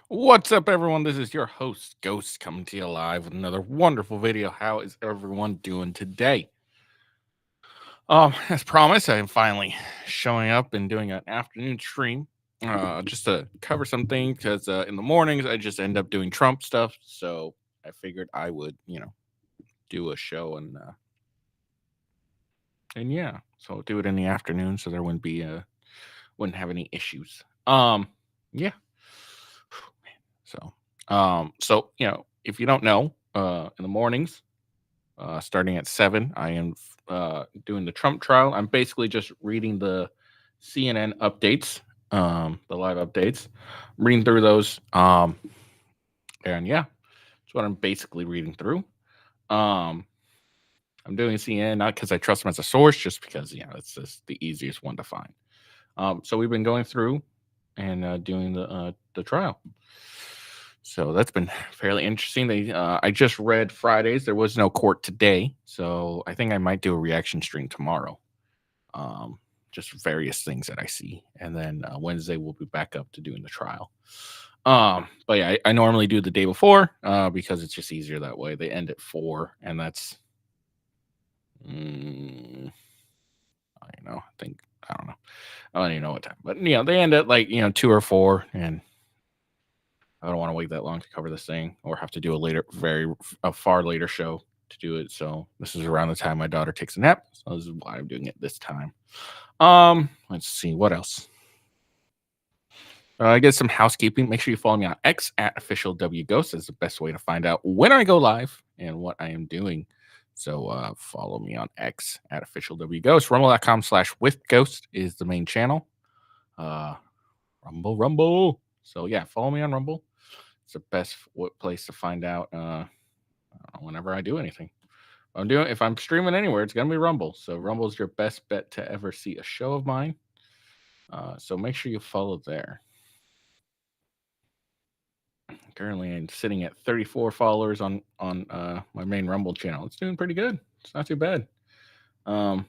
What's up, everyone? This is your host, Ghost, coming to you live with another wonderful video. How is everyone doing today? As promised, I am finally showing up and doing an afternoon stream, just to cover some things. Because in the mornings I just end up doing Trump stuff, so I figured I would, do a show and yeah, so do it in the afternoon, so there wouldn't have any issues. Yeah. So if you don't know, in the mornings, starting at 7, I am doing the Trump trial. I'm basically just reading the CNN updates, the live updates, reading through those, and yeah, that's what I'm basically reading through. Um, I'm doing CNN not because I trust them as a source, just because it's just the easiest one to find. So we've been going through and doing the trial. So that's been fairly interesting. I just read Fridays. There was no court today, so I think I might do a reaction stream tomorrow. Just various things that I see, and then Wednesday we'll be back up to doing the trial. But yeah, I normally do the day before because it's just easier that way. They end at 4, and that's I don't know. I don't even know what time, but they end at like 2 or 4, and I don't want to wait that long to cover this thing, or have to do a far later show to do it. So this is around the time my daughter takes a nap. So this is why I'm doing it this time. Let's see what else. I get some housekeeping. Make sure you follow me on X at official WGhost. Is the best way to find out when I go live and what I am doing. So follow me on X at official WGhost. Rumble.com/withghost is the main channel. Rumble. So yeah, follow me on Rumble. It's the best place to find out whenever I do anything. If I'm streaming anywhere, it's gonna be Rumble. So Rumble is your best bet to ever see a show of mine. So make sure you follow there. Currently, I'm sitting at 34 followers on my main Rumble channel. It's doing pretty good. It's not too bad. I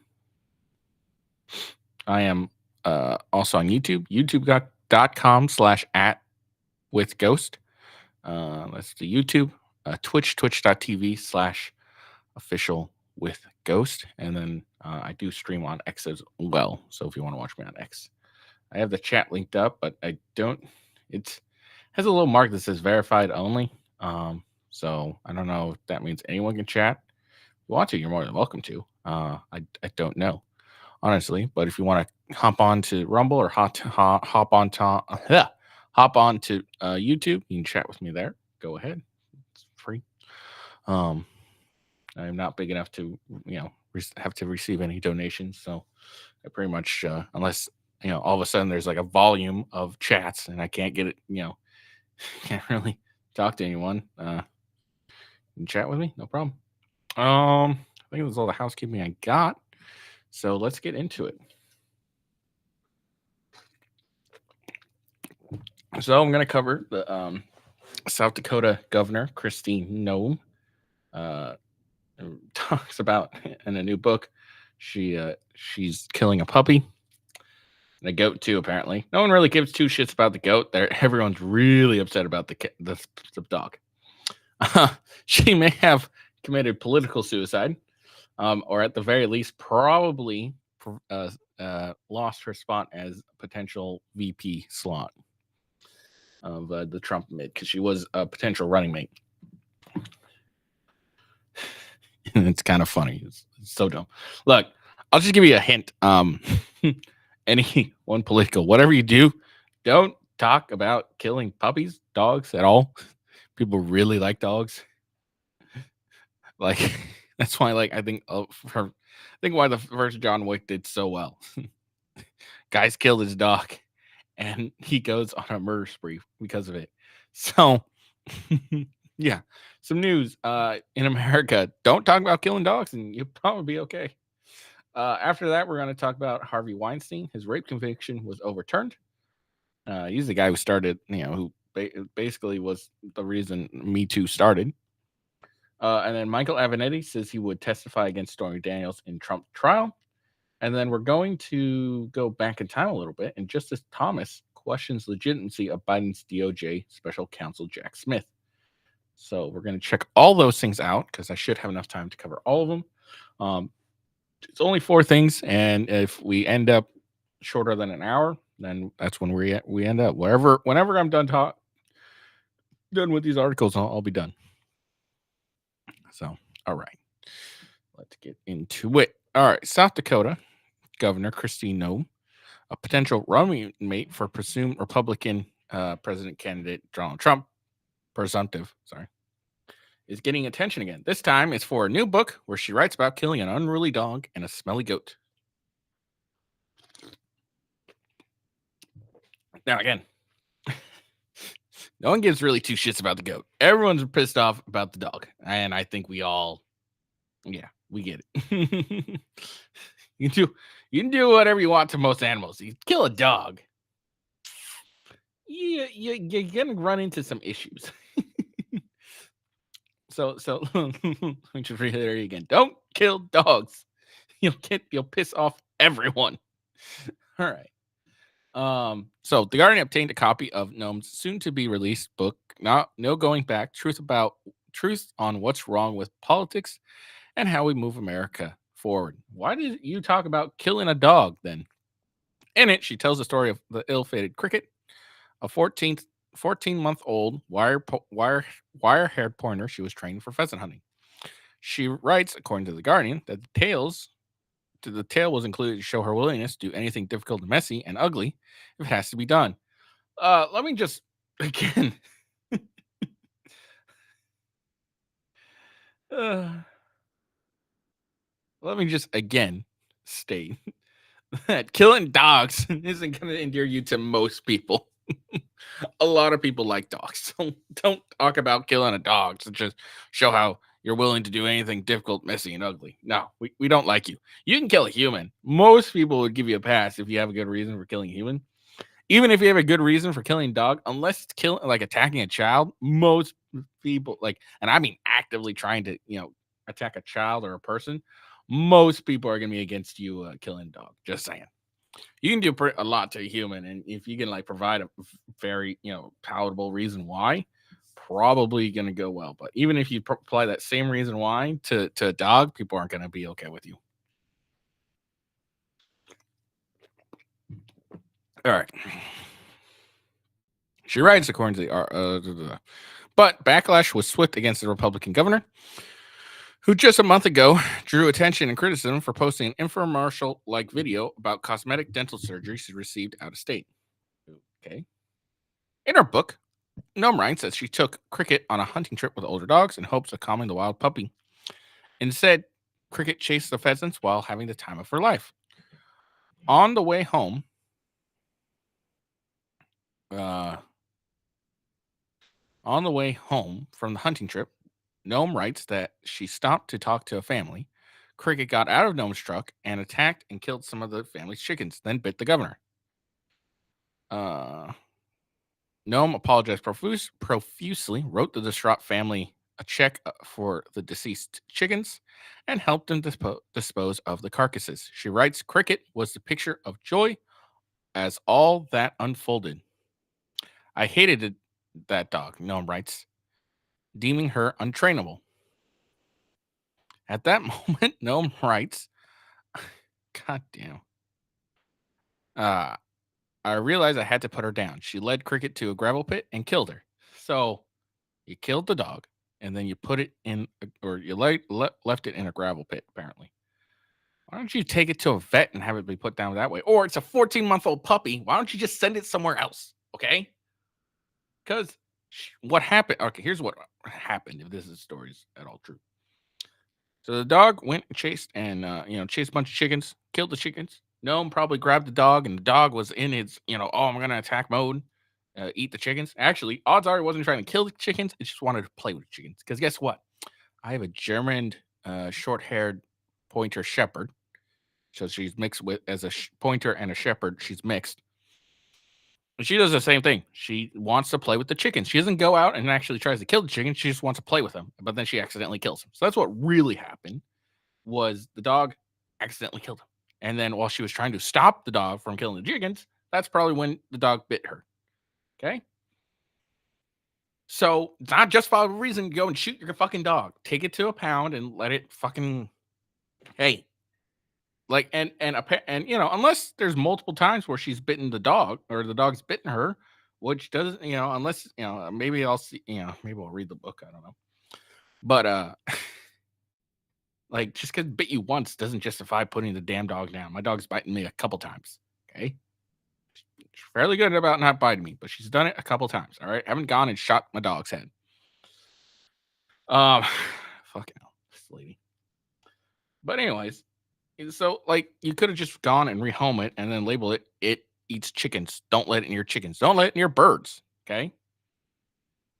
am also on YouTube. YouTube.com/@withghost. That's the YouTube. Twitch.tv/official-with-ghost. And then I do stream on X as well. So if you want to watch me on X, I have the chat linked up, but I don't. It has a little mark that says verified only. So I don't know if that means anyone can chat. If you want to, you're more than welcome to. I don't know, honestly. But if you want to hop on to Rumble or hop on to YouTube, you can chat with me there. Go ahead. It's free. I'm not big enough to have to receive any donations, so I pretty much unless all of a sudden there's like a volume of chats and I can't get it, can't really talk to anyone. You can chat with me, no problem. I think that's all the housekeeping I got. So let's get into it. So I'm gonna cover the South Dakota governor Kristi Noem. Talks about in a new book. She's killing a puppy. And a goat too, apparently. No one really gives two shits about the goat. Everyone's really upset about the dog. She may have committed political suicide, or at the very least, probably lost her spot as potential VP slot of the Trump mid because she was a potential running mate. It's kind of funny. It's so dumb. Look, I'll just give you a hint. Anyone political, whatever you do, don't talk about killing puppies, dogs at all. People really like dogs. Like that's why, like I think why the first John Wick did so well. Guys killed his dog, and he goes on a murder spree because of it. So, yeah, some news in America. Don't talk about killing dogs, and you'll probably be okay. After that, we're going to talk about Harvey Weinstein. His rape conviction was overturned. He's the guy who started, who basically was the reason Me Too started. And then Michael Avenatti says he would testify against Stormy Daniels in Trump trial. And then we're going to go back in time a little bit. And Justice Thomas questions legitimacy of Biden's DOJ special counsel, Jack Smith. So we're going to check all those things out because I should have enough time to cover all of them. It's only 4 things. And if we end up shorter than an hour, then that's when we end up. Whenever I'm done with these articles, I'll be done. So, all right. Let's get into it. All right. South Dakota Governor Kristi Noem, a potential running mate for presumed Republican president candidate Donald Trump, is getting attention again. This time it's for a new book where she writes about killing an unruly dog and a smelly goat. Now, again, no one gives really 2 shits about the goat. Everyone's pissed off about the dog. And I think we all, we get it. You can do whatever you want to most animals. You kill a dog, you're gonna run into some issues. So let me just reiterate again. Don't kill dogs. You'll piss off everyone. All right. So the Guardian obtained a copy of Noam's soon-to-be-released book, No Going Back: Truth on What's Wrong with Politics and How We Move America Forward. Why did you talk about killing a dog then? In it, she tells the story of the ill-fated Cricket, a 14-month-old wire-haired pointer she was trained for pheasant hunting. She writes, according to The Guardian, that the tale was included to show her willingness to do anything difficult and messy and ugly if it has to be done. Let me just, again... let me just, again, state that killing dogs isn't going to endear you to most people. A lot of people like dogs. So don't talk about killing a dog to just show how you're willing to do anything difficult, messy, and ugly. No, we don't like you. You can kill a human. Most people would give you a pass if you have a good reason for killing a human. Even if you have a good reason for killing a dog, unless it's attacking a child, most people and I mean actively trying to, attack a child or a person, most people are going to be against you killing a dog. Just saying. You can do a lot to a human, and if you can provide a very palatable reason why, probably going to go well. But even if you apply that same reason why to a dog, people aren't going to be okay with you. All right. She writes, according to the but backlash was swift against the Republican governor, who just a month ago drew attention and criticism for posting an infomercial-like video about cosmetic dental surgery she received out of state. Okay. In her book, Noam writes that she took Cricket on a hunting trip with older dogs in hopes of calming the wild puppy. Instead, Cricket chased the pheasants while having the time of her life. On the way home, from the hunting trip, Noam writes that she stopped to talk to a family. Cricket got out of Noam's truck and attacked and killed some of the family's chickens, then bit the governor. Noam apologized profusely, wrote the distraught family a check for the deceased chickens, and helped them dispose of the carcasses. She writes, Cricket was the picture of joy as all that unfolded. I hated that dog, Noam writes, deeming her untrainable. At that moment, Noam writes, God damn. Uh, I realized I had to put her down. She led Cricket to a gravel pit and killed her. So you killed the dog, and then you put it in, or you left it in a gravel pit, apparently. Why don't you take it to a vet and have it be put down that way? Or it's a 14-month-old puppy. Why don't you just send it somewhere else? Okay? Because what happened? Okay, here's what happened. If this is stories at all true, so the dog went and chased and chased a bunch of chickens, killed the chickens. Gnome probably grabbed the dog, and the dog was in his oh, I'm gonna attack mode, eat the chickens. Actually, odds are it wasn't trying to kill the chickens; it just wanted to play with the chickens. Because guess what? I have a German short-haired pointer shepherd, so she's mixed with as a pointer and a shepherd. She's mixed. And she does the same thing. She wants to play with the chickens. She doesn't go out and actually tries to kill the chickens. She just wants to play with them. But then she accidentally kills them. So that's what really happened. Was the dog accidentally killed him. And then while she was trying to stop the dog from killing the chickens, that's probably when the dog bit her. Okay. So it's not justifiable reason to go and shoot your fucking dog. Take it to a pound and let it fucking hey. Like and unless there's multiple times where she's bitten the dog or the dog's bitten her, which doesn't, unless maybe I'll see, maybe I'll read the book. I don't know. But like, just because it bit you once doesn't justify putting the damn dog down. My dog's biting me a couple times. Okay. She's fairly good about not biting me, but she's done it a couple times. All right. I haven't gone and shot my dog's head. Um, fucking hell, this lady. But anyways, so like you could have just gone and rehome it and then label it. It eats chickens. Don't let it near chickens. Don't let it near birds. Okay.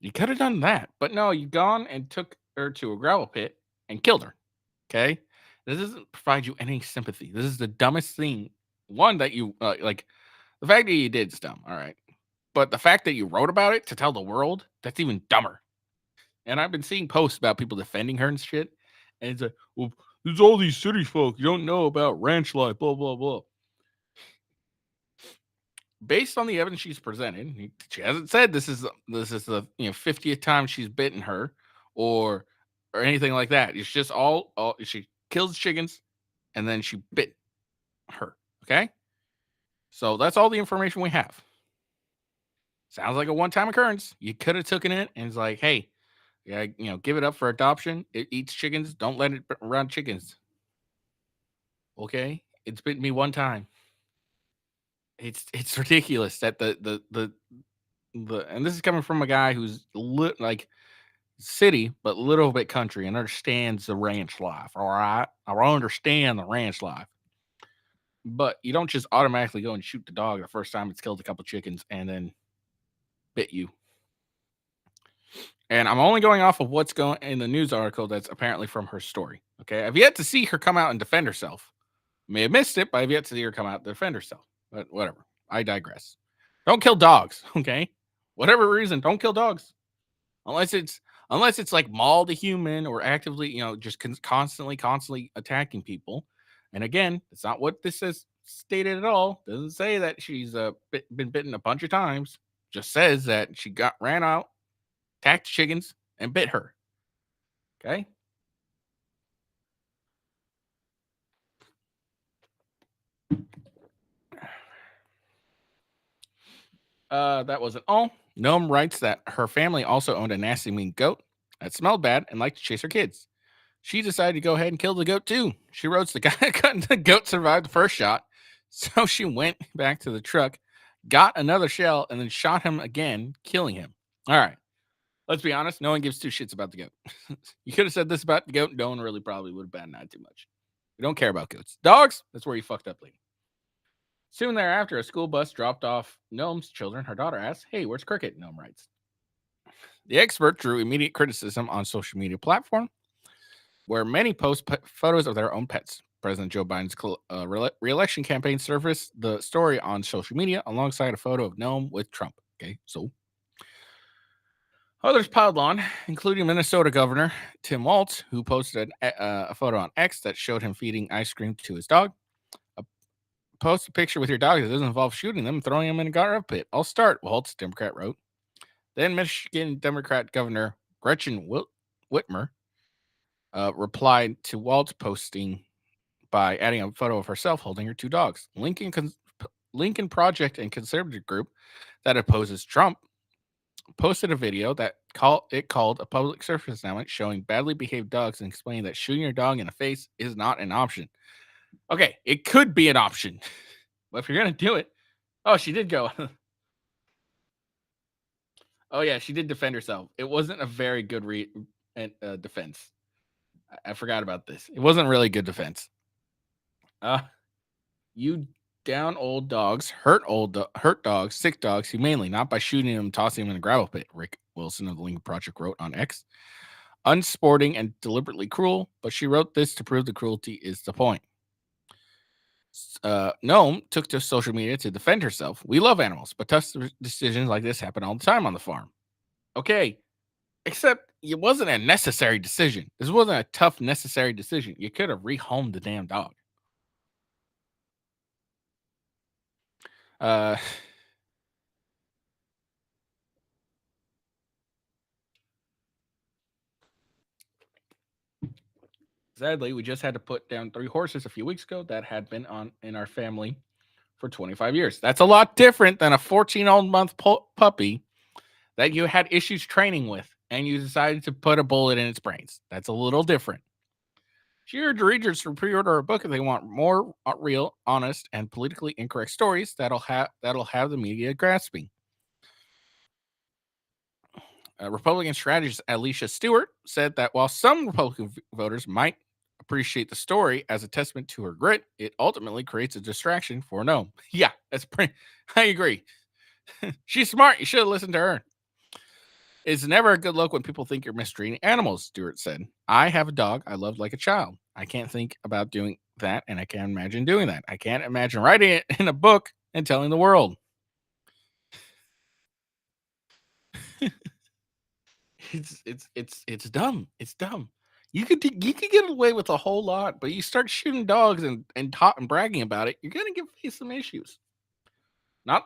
You could have done that, but no, you gone and took her to a gravel pit and killed her. Okay. This doesn't provide you any sympathy. This is the dumbest thing. One that you like the fact that you did is dumb. All right. But the fact that you wrote about it to tell the world, that's even dumber. And I've been seeing posts about people defending her and shit. And it's like, well, there's all these city folk. You don't know about ranch life, blah, blah, blah. Based on the evidence she's presented, she hasn't said this is the 50th time she's bitten her or anything like that. It's just all she kills chickens and then she bit her. Okay. So that's all the information we have. Sounds like a one-time occurrence. You could have taken it and it's like, hey, yeah, give it up for adoption. It eats chickens. Don't let it around chickens. Okay, it's bitten me one time. It's ridiculous that the and this is coming from a guy who's like city but little bit country and understands the ranch life. All right, I understand the ranch life, but you don't just automatically go and shoot the dog the first time it's killed a couple chickens and then bit you. And I'm only going off of what's going in the news article that's apparently from her story. Okay, I've yet to see her come out and defend herself. May have missed it, but I've yet to see her come out and defend herself. But whatever. I digress. Don't kill dogs, okay? Whatever reason, don't kill dogs. Unless it's like mauled a human or actively, just constantly attacking people. And again, it's not what this is stated at all. Doesn't say that she's been bitten a bunch of times. Just says that she ran out, attacked chickens, and bit her. Okay. That wasn't all. Gnome writes that her family also owned a nasty mean goat that smelled bad and liked to chase her kids. She decided to go ahead and kill the goat too. She wrote the guy the goat survived the first shot, so she went back to the truck, got another shell, and then shot him again, killing him. All right. Let's be honest, no one gives two shits about the goat. You could have said this about the goat. No one really probably would have batted too much. We don't care about goats. Dogs, that's where you fucked up, lady. Soon thereafter, a school bus dropped off Gnome's children. Her daughter asked, "Hey, where's Cricket?" Gnome writes. The expert drew immediate criticism on social media platform, where many post photos of their own pets. President Joe Biden's re-election campaign surfaced the story on social media alongside a photo of Gnome with Trump. Okay, so others piled on, including Minnesota Governor Tim Walz, who posted a photo on X that showed him feeding ice cream to his dog. Post a picture with your dog that doesn't involve shooting them and throwing them in a garbage pit. I'll start, Walz, Democrat wrote. Then Michigan Democrat Governor Gretchen Whitmer replied to Walt's posting by adding a photo of herself holding her two dogs. Lincoln Lincoln Project and conservative group that opposes Trump posted a video that called a public service announcement showing badly behaved dogs and explaining that shooting your dog in the face is not an option. Okay, it could be an option, but if you're gonna do it, oh, she did go. Oh yeah, she did defend herself. It wasn't a very good defense. I forgot about this. It wasn't really good defense. Uh, you down old dogs, hurt dogs, sick dogs humanely, not by shooting them, tossing them in a gravel pit. Rick Wilson of the Lincoln Project wrote on X. Unsporting and deliberately cruel, but she wrote this to prove the cruelty is the point. Gnome took to social media to defend herself. We love animals, but tough decisions like this happen all the time on the farm. Okay, except it wasn't a necessary decision. This wasn't a tough, necessary decision. You could have rehomed the damn dog. Sadly, we just had to put down 3 horses a few weeks ago that had been on in our family for 25 years. That's a lot different than a 14-month puppy that you had issues training with and you decided to put a bullet in its brains. That's a little different. She urged readers to pre-order a book if they want more real, honest, and politically incorrect stories that'll have the media grasping. Republican strategist Alicia Stewart said that while some Republican voters might appreciate the story as a testament to her grit, it ultimately creates a distraction for no. Yeah, that's pretty. I agree. She's smart. You should have listened to her. It's never a good look when people think you're mistreating animals, Stewart said. I have a dog I loved like a child. I can't think about doing that, and I can't imagine doing that. I can't imagine writing it in a book and telling the world. It's dumb. It's dumb. You could get away with a whole lot, but you start shooting dogs and bragging about it, you're gonna face some issues.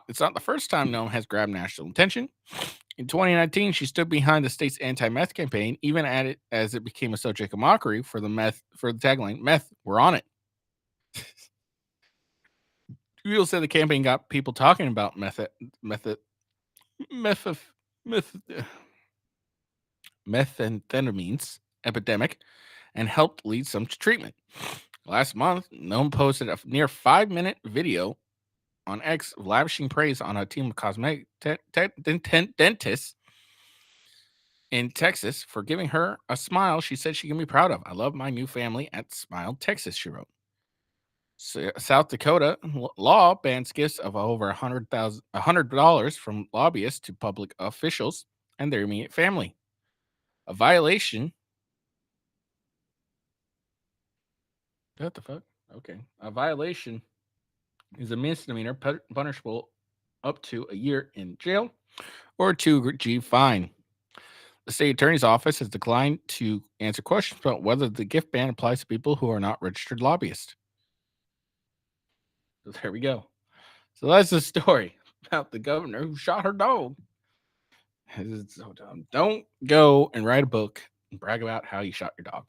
It's not the first time Gnome has grabbed national attention. In 2019, she stood behind the state's anti-meth campaign, even at it as it became a subject of mockery for the tagline "Meth, we're on it." People said the campaign got people talking about methamphetamines epidemic and helped lead some to treatment. Last month, Gnome posted a near 5-minute video on X lavishing praise on a team of cosmetic dentists in Texas for giving her a smile she said she can be proud of. I love my new family at Smile, Texas, she wrote. South Dakota law bans gifts of over $100 from lobbyists to public officials and their immediate family. A violation. What the fuck? Okay. A violation is a misdemeanor punishable up to a year in jail or a $2,000 fine. The state attorney's office has declined to answer questions about whether the gift ban applies to people who are not registered lobbyists. So there we go. So that's the story about the governor who shot her dog. It's so dumb. Don't go and write a book and brag about how you shot your dog.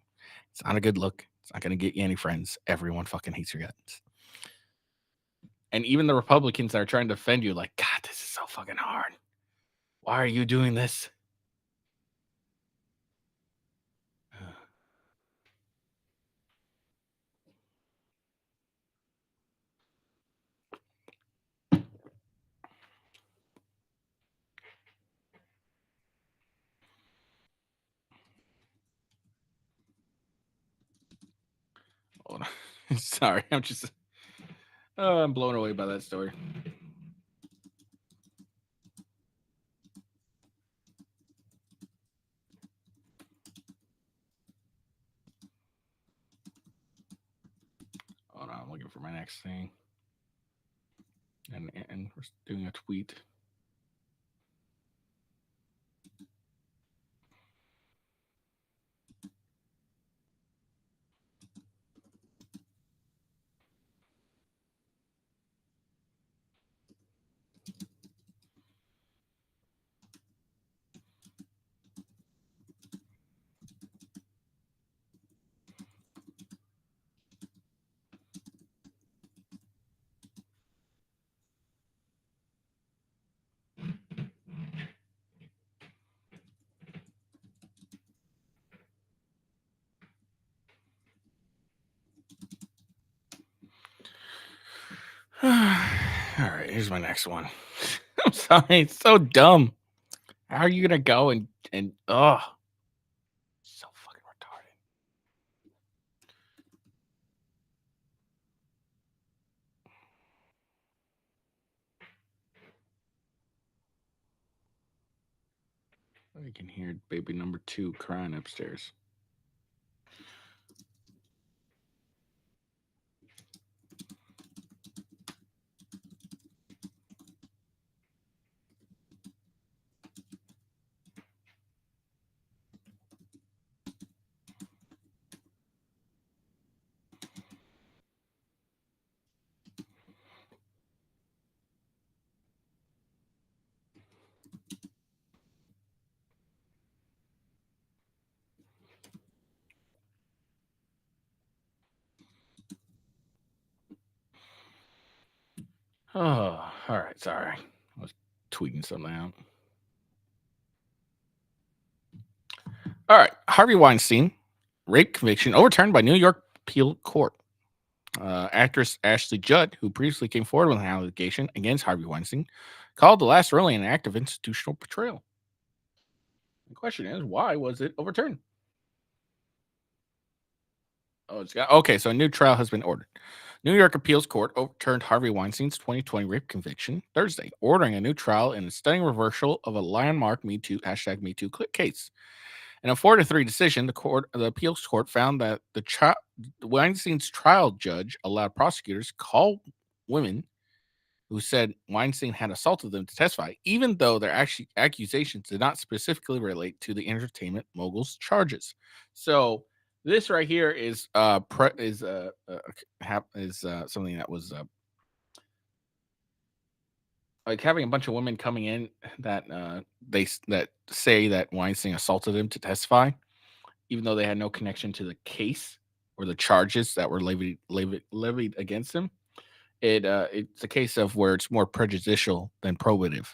It's not a good look. It's not going to get you any friends. Everyone fucking hates your guts. And even the Republicans that are trying to defend you, like, God, this is so fucking hard. Why are you doing this? Hold on. Sorry, I'm blown away by that story. Hold on, I'm looking for my next thing. And we're doing a tweet. here's my next one. I'm sorry, it's so dumb. How are you gonna go and so fucking retarded. I can hear baby number 2 crying upstairs. Oh, all right. Sorry, I was tweeting something out. All right, Harvey Weinstein rape conviction overturned by New York appeal court. Actress Ashley Judd, who previously came forward with an allegation against Harvey Weinstein, called the last ruling an act of institutional betrayal. The question is, why was it overturned? Oh, it's got okay. So a new trial has been ordered. New York appeals court overturned Harvey Weinstein's 2020 rape conviction Thursday, ordering a new trial in a stunning reversal of a landmark Me Too #MeToo case. In a 4-3 decision, the appeals court found that Weinstein's trial judge allowed prosecutors call women who said Weinstein had assaulted them to testify, even though their accusations did not specifically relate to the entertainment mogul's charges. So this right here is something that was like having a bunch of women coming in that that say that Weinstein assaulted them to testify, even though they had no connection to the case or the charges that were levied against him. It's a case of where it's more prejudicial than probative.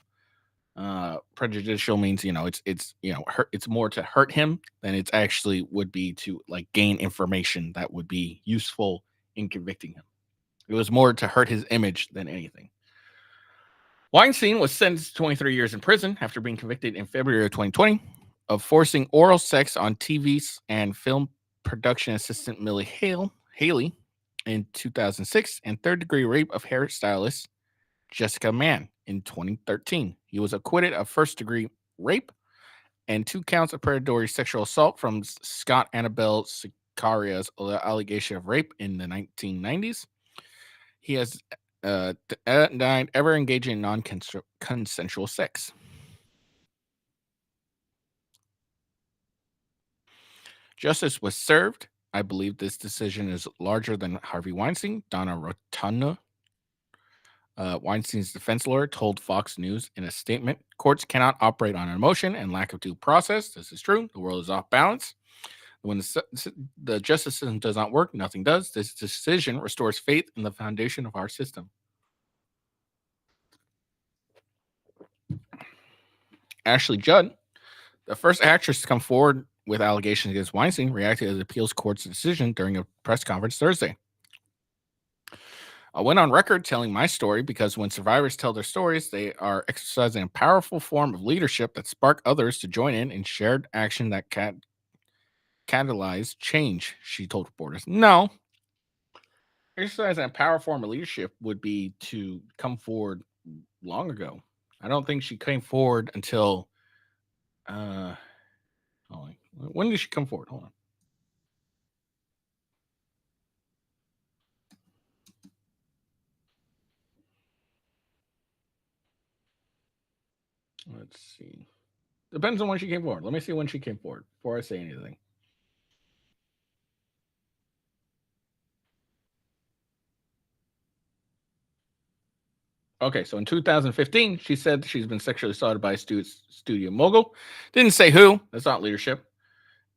Prejudicial means it's it's more to hurt him than it's actually would be to like gain information that would be useful in convicting him. It was more to hurt his image than anything. Weinstein was sentenced to 23 years in prison after being convicted in February of 2020 of forcing oral sex on TV's and film production assistant Millie Haley in 2006 and third-degree rape of hairstylist Jessica Mann in 2013. He was acquitted of first-degree rape and 2 counts of predatory sexual assault from Scott Annabelle Sicaria's allegation of rape in the 1990s. He has denied ever engaging in non-consensual sex. Justice was served. I believe this decision is larger than Harvey Weinstein. Donna Rotunda, Weinstein's defense lawyer, told Fox News in a statement, courts cannot operate on emotion and lack of due process. This is true. The world is off balance. When the justice system does not work, nothing does. This decision restores faith in the foundation of our system. Ashley Judd, the first actress to come forward with allegations against Weinstein, reacted to the appeals court's decision during a press conference Thursday. I went on record telling my story because when survivors tell their stories, they are exercising a powerful form of leadership that spark others to join in shared action that catalyze change, she told reporters. No, exercising a power form of leadership would be to come forward long ago. I don't think she came forward until when did she come forward? Hold on. Let's see. Depends on when she came forward. Let me see when she came forward before I say anything. Okay, so in 2015, she said she's been sexually assaulted by a studio mogul. Didn't say who. That's not leadership.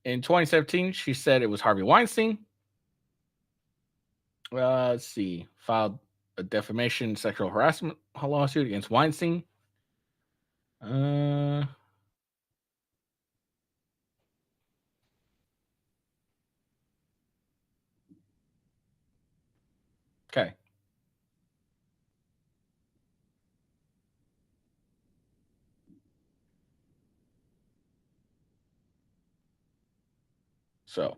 In 2017, she said it was Harvey Weinstein. Let's see. Filed a defamation sexual harassment lawsuit against Weinstein. Okay. So,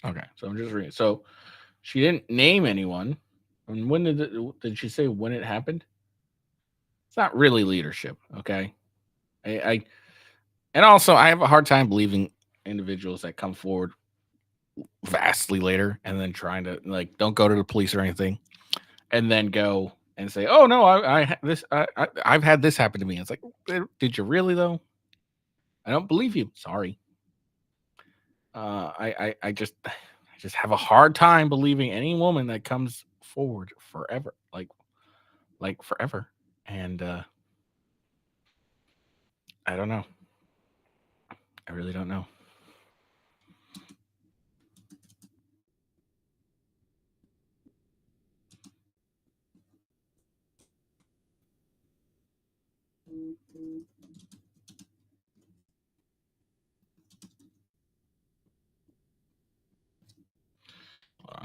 okay. So I'm just reading. So she didn't name anyone. And when did she say when it happened? It's not really leadership. Okay. I and also I have a hard time believing individuals that come forward vastly later and then trying to like don't go to the police or anything and then go and say, "Oh no, I've had this happen to me." It's like, did you really though? I don't believe you. Sorry. I just have a hard time believing any woman that comes forward forever, like forever. And I don't know. I really don't know. Uh,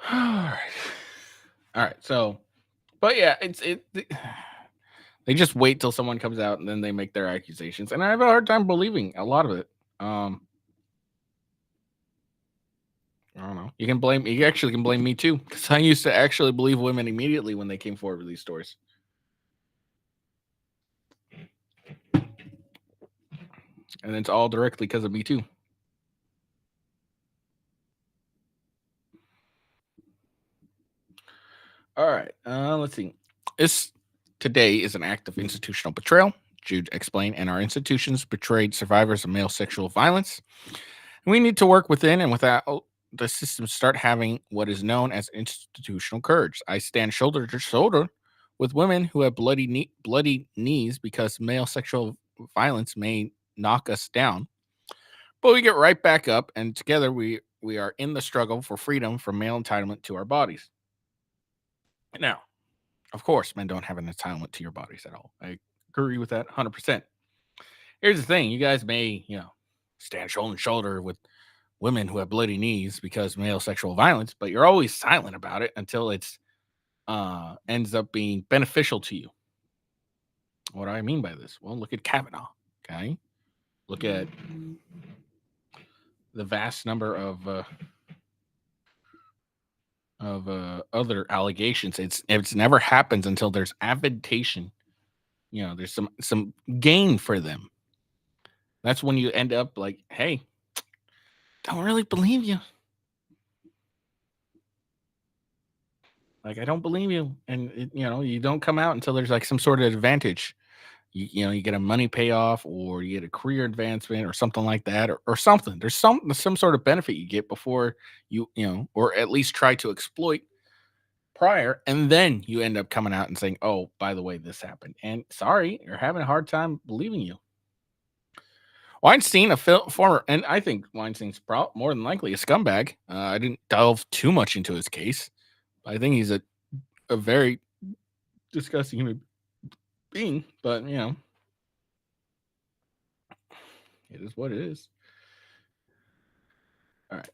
all right, all right. So, but yeah, they just wait till someone comes out and then they make their accusations, and I have a hard time believing a lot of it. Um, I don't know. You can blame. You actually can blame me too, because I used to actually believe women immediately when they came forward with these stories, and it's all directly because of me too. All right. Let's see. This today is an act of institutional betrayal. Jude explained, and our institutions betrayed survivors of male sexual violence. We need to work within and without the system start having what is known as institutional courage. I stand shoulder to shoulder with women who have bloody knees because male sexual violence may knock us down, but we get right back up, and together we are in the struggle for freedom from male entitlement to our bodies. Now, of course, men don't have an entitlement to your bodies at all. I agree with that 100%. Here's the thing: you guys may, stand shoulder to shoulder with women who have bloody knees because male sexual violence, but you're always silent about it until it's ends up being beneficial to you. What do I mean by this? Well, look at Kavanaugh. Okay, look at the vast number of other allegations. It's never happens until there's advantation. There's some gain for them. That's when you end up like, hey, don't really believe you. Like, I don't believe you, and you don't come out until there's like some sort of advantage. You get a money payoff, or you get a career advancement, or something like that, or something. There's some sort of benefit you get before or at least try to exploit prior, and then you end up coming out and saying, "Oh, by the way, this happened." And sorry, you're having a hard time believing you. Weinstein, former, and I think Weinstein's more than likely a scumbag. I didn't delve too much into his case. I think he's a very disgusting human being, but it is what it is. All right.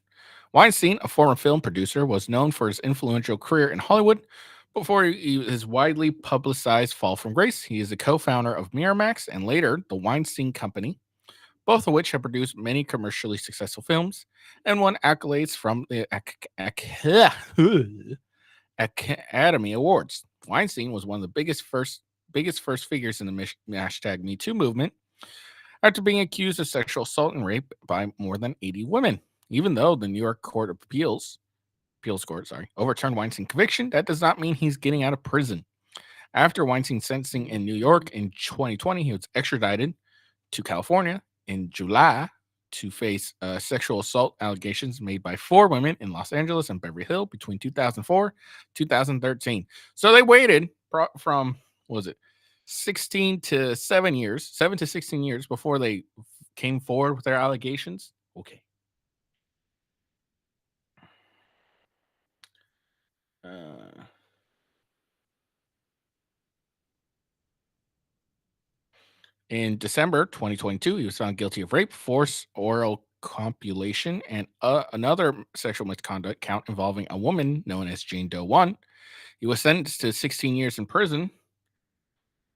Weinstein, a former film producer, was known for his influential career in Hollywood before his widely publicized fall from grace. He is the co-founder of Miramax and later the Weinstein Company, both of which have produced many commercially successful films and won accolades from the Academy Awards. Weinstein was one of the biggest first figures in the hashtag Me Too movement after being accused of sexual assault and rape by more than 80 women. Even though the New York Court of Appeals Court, overturned Weinstein's conviction, that does not mean he's getting out of prison. After Weinstein's sentencing in New York in 2020, he was extradited to California in July to face sexual assault allegations made by 4 women in Los Angeles and Beverly Hills between 2004 2013. So they waited from, what was it, 16 to 7 years, 7 to 16 years before they came forward with their allegations. Okay. Uh, in December 2022, he was found guilty of rape, force, oral compilation and another sexual misconduct count involving a woman known as Jane Doe 1. He was sentenced to 16 years in prison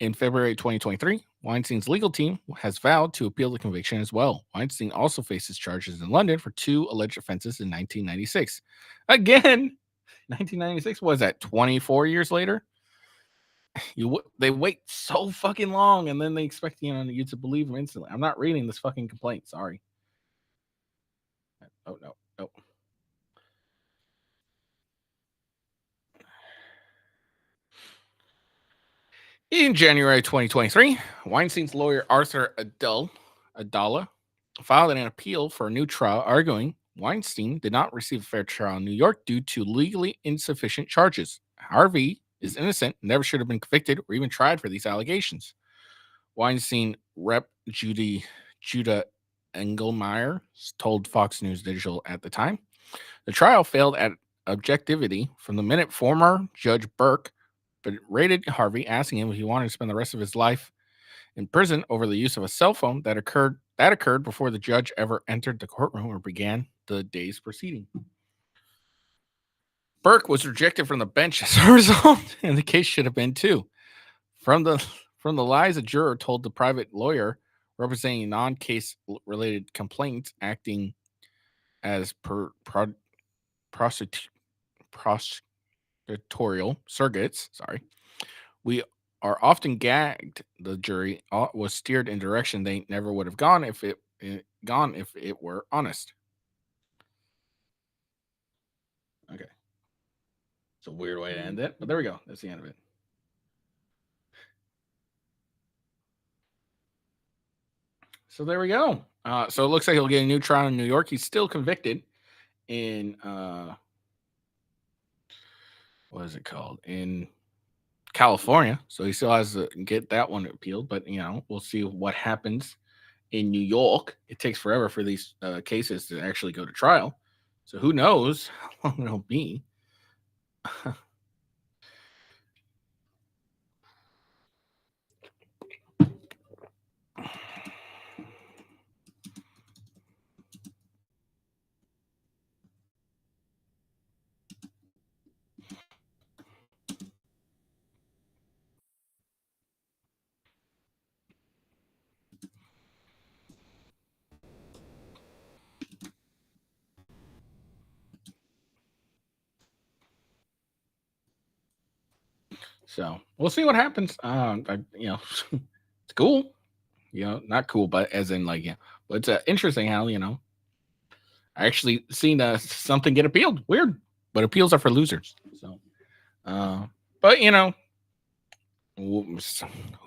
in February 2023. Weinstein's legal team has vowed to appeal the conviction as well. Weinstein also faces charges in London for 2 alleged offenses in 1996. Again, 1996 was that 24 years later? They wait so fucking long, and then they expect you to believe them instantly. I'm not reading this fucking complaint. Sorry. Oh no. In January 2023, Weinstein's lawyer Arthur Adala filed an appeal for a new trial, arguing Weinstein did not receive a fair trial in New York due to legally insufficient charges. Harvey is innocent, never should have been convicted or even tried for these allegations. Weinstein rep Judah Engelmeyer told Fox News Digital at the time. The trial failed at objectivity from the minute former Judge Burke raided Harvey, asking him if he wanted to spend the rest of his life in prison over the use of a cell phone that occurred before the judge ever entered the courtroom or began the day's proceeding. Burke was rejected from the bench as a result, and the case should have been too. From the lies a juror told the private lawyer representing non-case related complaints, acting as prosecutorial surrogates. We are often gagged. The jury was steered in direction they never would have gone if it were honest. Okay. It's a weird way to end it, but there we go. That's the end of it. So there we go. So it looks like he'll get a new trial in New York. He's still convicted in what is it called? In California. So he still has to get that one appealed, but we'll see what happens in New York. It takes forever for these cases to actually go to trial. So who knows how long it'll be. So we'll see what happens. It's cool. Not cool, but as in but it's interesting how I actually seen something get appealed. Weird, but appeals are for losers. So, but who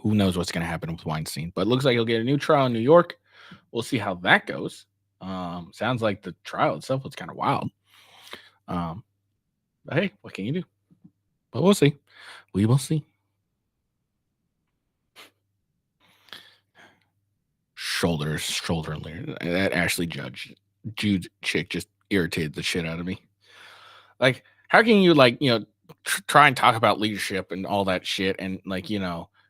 knows what's going to happen with Weinstein? But it looks like he'll get a new trial in New York. We'll see how that goes. Sounds like the trial itself was kind of wild. But hey, what can you do? But we'll see. We will see. Shoulder. That Ashley Jude chick just irritated the shit out of me. Like, how can you try and talk about leadership and all that shit and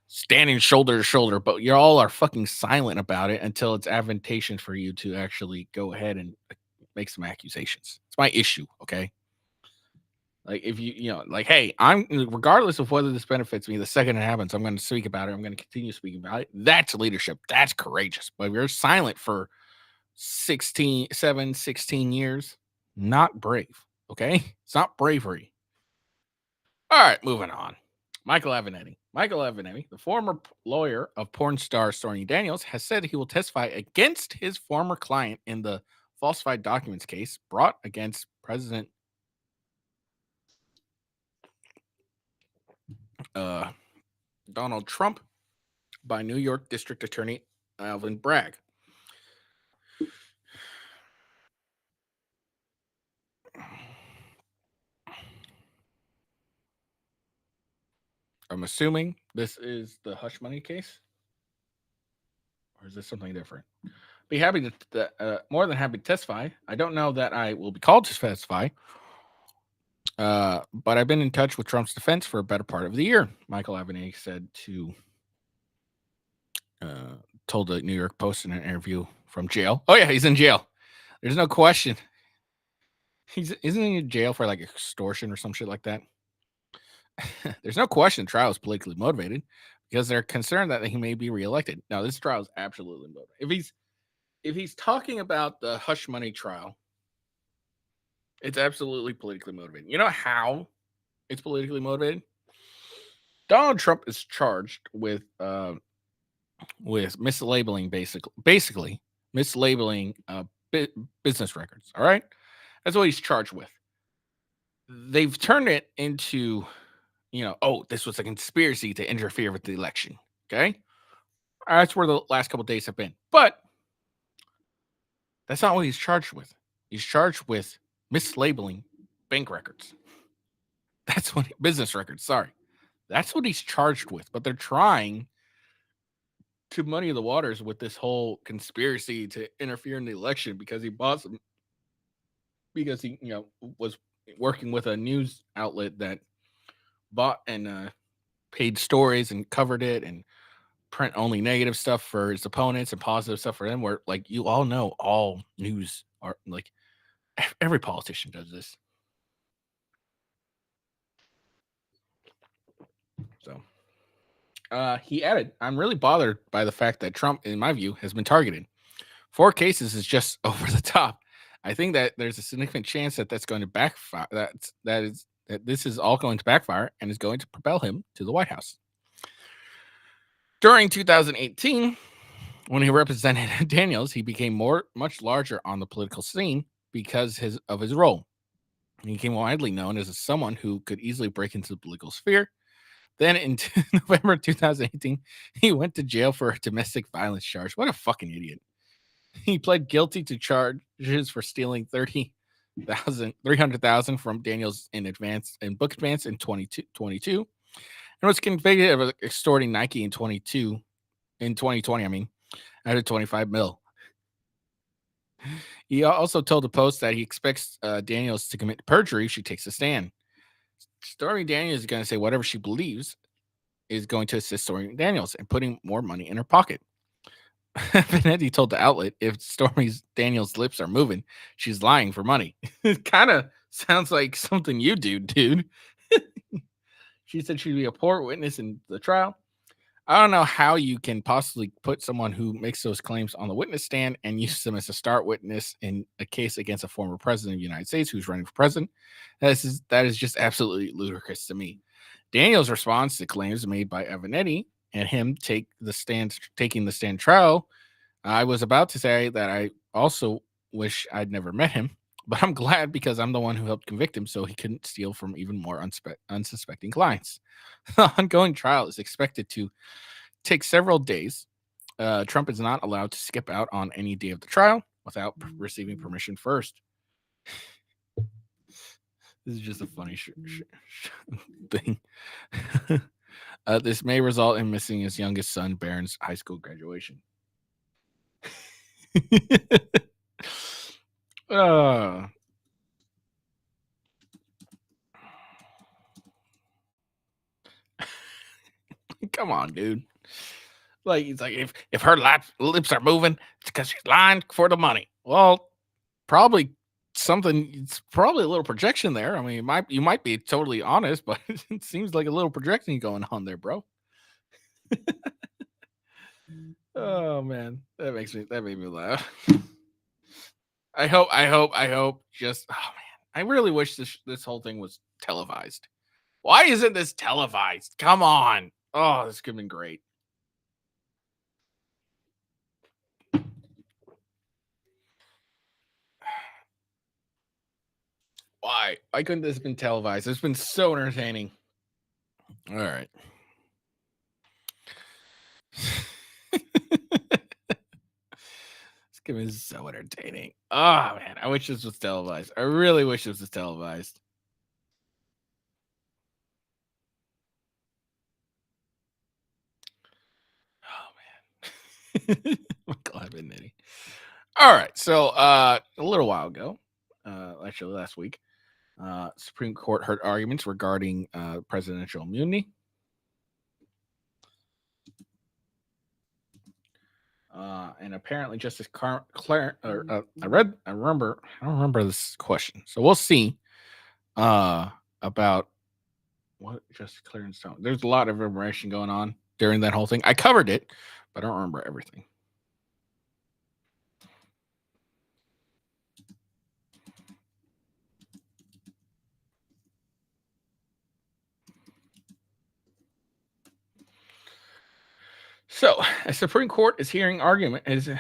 standing shoulder to shoulder, but you all are fucking silent about it until it's advantageous for you to actually go ahead and make some accusations. It's my issue, okay? Like, if hey, I'm regardless of whether this benefits me, the second it happens, I'm going to speak about it. I'm going to continue speaking about it. That's leadership. That's courageous. But if you're silent for 16 years, not brave. Okay? It's not bravery. All right, moving on. Michael Avenatti, the former lawyer of porn star Stormy Daniels, has said he will testify against his former client in the falsified documents case brought against President Donald Trump by New York District Attorney Alvin Bragg. I'm assuming this is the hush money case, or is this something different? Be happy to more than happy to testify. I don't know that I will be called to testify, but I've been in touch with Trump's defense for a better part of the year. Michael Avenatti said told the New York Post in an interview from jail. Oh yeah, he's in jail. There's no question. Isn't he in jail for like extortion or some shit like that? There's no question the trial is politically motivated because they're concerned that he may be reelected. Now, this trial is absolutely motivated. If he's talking about the hush money trial, it's absolutely politically motivated. You know how it's politically motivated? Donald Trump is charged with mislabeling, basically mislabeling business records. All right, that's what he's charged with. They've turned it into, oh, this was a conspiracy to interfere with the election. Okay, that's where the last couple of days have been. But that's not what he's charged with. He's charged with mislabeling bank records. That's what business records. Sorry, that's what he's charged with. But they're trying to muddy the waters with this whole conspiracy to interfere in the election because he bought some, because he was working with a news outlet that bought and paid stories and covered it and print only negative stuff for his opponents and positive stuff for them. Where, like, you all know, all news are like, every politician does this. So he added, "I'm really bothered by the fact that Trump, in my view, has been targeted. 4 cases is just over the top. I think that there's a significant chance that that's going to backfire. That this is all going to backfire and is going to propel him to the White House." During 2018, when he represented Daniels, he became much larger on the political scene because of his role. He became widely known as someone who could easily break into the political sphere. Then in November 2018, he went to jail for a domestic violence charge. What a fucking idiot. He pled guilty to charges for stealing 300,000 from Daniels in book advance in 2022, and was convicted of extorting Nike in 2020. I mean, out of 25 mil. He also told the Post that he expects Daniels to commit perjury if she takes a stand. Stormy Daniels is going to say whatever she believes is going to assist Stormy Daniels in putting more money in her pocket. Avenatti told the outlet, "If Stormy Daniels' lips are moving, she's lying for money." It kind of sounds like something you do, dude. She said she'd be a poor witness in the trial. I don't know how you can possibly put someone who makes those claims on the witness stand and use them as a star witness in a case against a former president of the United States who's running for president. That is just absolutely ludicrous to me. Daniels' response to claims made by Avenatti and him taking the stand trial, "I was about to say that I also wish I'd never met him, but I'm glad because I'm the one who helped convict him so he couldn't steal from even more unsuspecting clients." The ongoing trial is expected to take several days. Trump is not allowed to skip out on any day of the trial without receiving permission first. This is just a funny thing. This may result in missing his youngest son, Barron's high school graduation. Come on, dude. Like, it's like, if her lips are moving, it's because she's lying for the money. Well, probably something. It's probably a little projection there. I mean, you might be totally honest, but it seems like a little projection going on there, bro. Oh man, that made me laugh. I hope. Just, oh man, I really wish this whole thing was televised. Why isn't this televised? Come on. Oh, this could have been great. Why? Why couldn't this have been televised? It's been so entertaining. All right. This game is so entertaining. Oh man, I wish this was televised. I really wish this was televised. Oh man. Michael Avenatti. All right. So a little while ago, actually last week, Supreme Court heard arguments regarding presidential immunity. And apparently, Justice Claire, I don't remember this question, so we'll see. About what Justice Clarence Stone. There's a lot of information going on during that whole thing. I covered it, but I don't remember everything. So, a Supreme Court is hearing argument as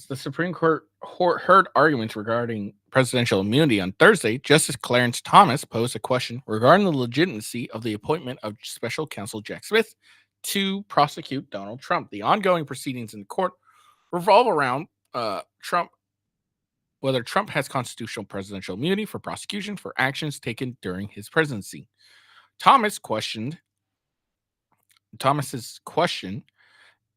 the Supreme Court heard arguments regarding presidential immunity on Thursday. Justice Clarence Thomas posed a question regarding the legitimacy of the appointment of Special Counsel Jack Smith to prosecute Donald Trump. The ongoing proceedings in the court revolve around Trump, whether Trump has constitutional presidential immunity for prosecution for actions taken during his presidency. Thomas's question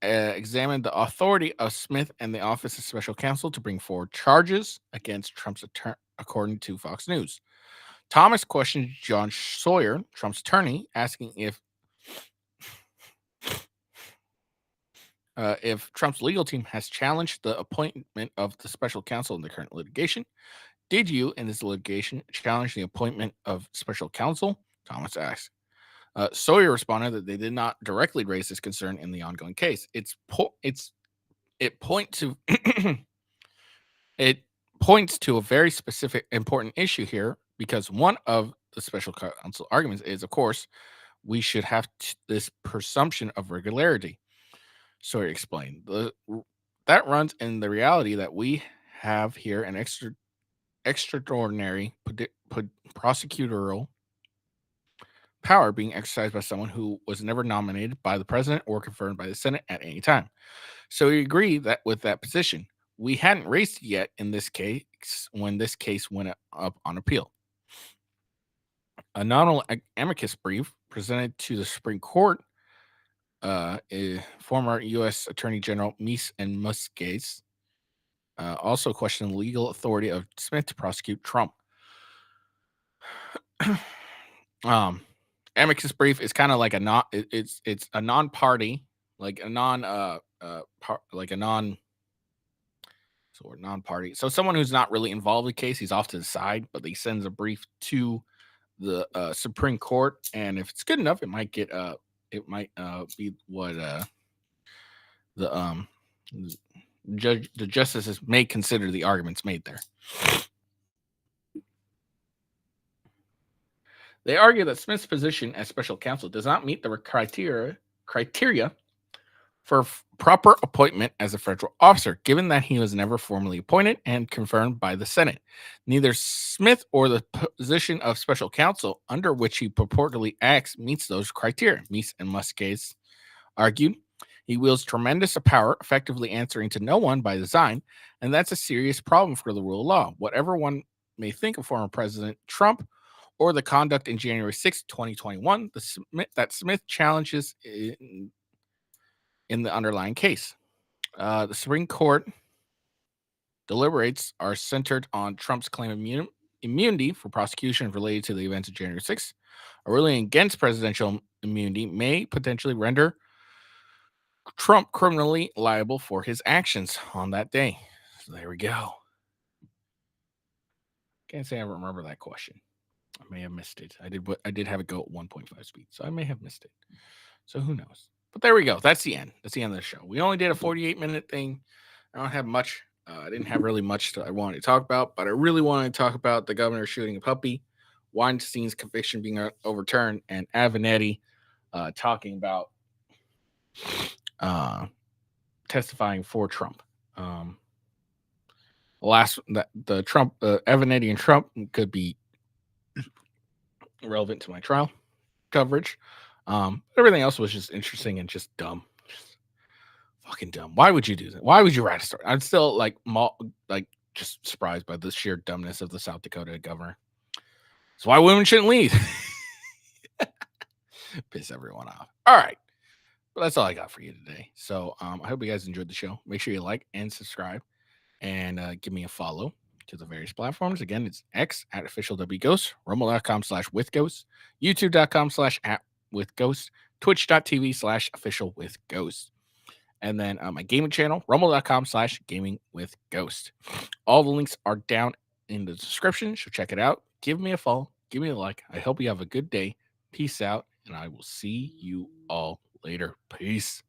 examined the authority of Smith and the Office of Special Counsel to bring forward charges against Trump's attorney, according to Fox News. Thomas questioned John Sawyer, Trump's attorney, asking if Trump's legal team has challenged the appointment of the special counsel in the current litigation. Did you, in this litigation, challenge the appointment of special counsel? Thomas asked. Sawyer responded that they did not directly raise this concern in the ongoing case. It points to a very specific, important issue here, because one of the special counsel arguments is, of course, we should have this presumption of regularity. Sawyer explained. That runs in the reality that we have here an extraordinary prosecutorial power being exercised by someone who was never nominated by the president or confirmed by the Senate at any time. So we agree that with that position, we hadn't raised it yet in this case when this case went up on appeal. A nominal amicus brief presented to the Supreme Court, former U.S. Attorney General Meese and Muscase also questioned the legal authority of Smith to prosecute Trump. Amicus brief is kind of like it's a non-party, like a non-party. So someone who's not really involved in the case, he's off to the side, but he sends a brief to the Supreme Court, and if it's good enough, it might be what the justices may consider the arguments made there. They argue that Smith's position as special counsel does not meet the criteria for proper appointment as a federal officer, given that he was never formally appointed and confirmed by the Senate. Neither Smith or the position of special counsel under which he purportedly acts meets those criteria. Meese and Muscase argued he wields tremendous power, effectively answering to no one by design, and that's a serious problem for the rule of law. Whatever one may think of former President Trump or the conduct in January 6, 2021, that Smith challenges in the underlying case. The Supreme Court deliberates are centered on Trump's claim of immunity for prosecution related to the events of January 6th. A ruling against presidential immunity may potentially render Trump criminally liable for his actions on that day. So there we go. Can't say I remember that question. I may have missed it. I did have it go at 1.5 speed, so I may have missed it. So who knows? But there we go. That's the end. That's the end of the show. We only did a 48-minute thing. I don't have much. I didn't have really much I wanted to talk about, but I really wanted to talk about the governor shooting a puppy, Weinstein's conviction being overturned, and Avenatti talking about testifying for Trump. Avenatti and Trump could be relevant to my trial coverage. Everything else was just interesting and just dumb. Just fucking dumb. Why would you do that? Why would you write a story? I'm still just surprised by the sheer dumbness of the South Dakota governor. That's why women shouldn't lead. Piss everyone off. All right. Well, that's all I got for you today. So I hope you guys enjoyed the show. Make sure you like and subscribe and give me a follow to the various platforms. Again, it's X at officialwghost, rumble.com/withghost, youtube.com/@withghost, twitch.tv/officialwithghost. And then my gaming channel, rumble.com/gaming with ghost. All the links are down in the description, so check it out. Give me a follow, give me a like. I hope you have a good day. Peace out, and I will see you all later. Peace.